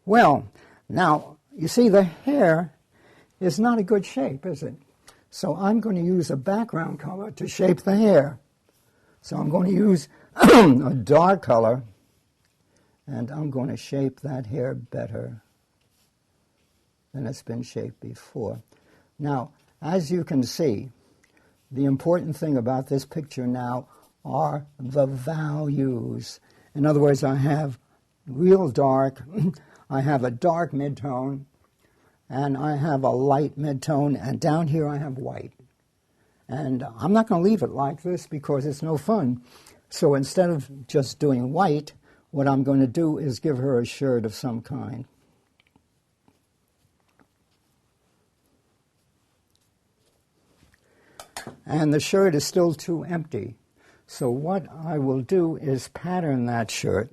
Well, now, you see the hair is not a good shape, is it? So I'm going to use a background color to shape the hair. So I'm going to use a dark color, and I'm going to shape that hair better than it's been shaped before. Now, as you can see, the important thing about this picture now are the values. In other words, I have real dark, I have a dark midtone, and I have a light midtone, and down here I have white. And I'm not going to leave it like this because it's no fun. So instead of just doing white, what I'm going to do is give her a shirt of some kind. And the shirt is still too empty. So what I will do is pattern that shirt.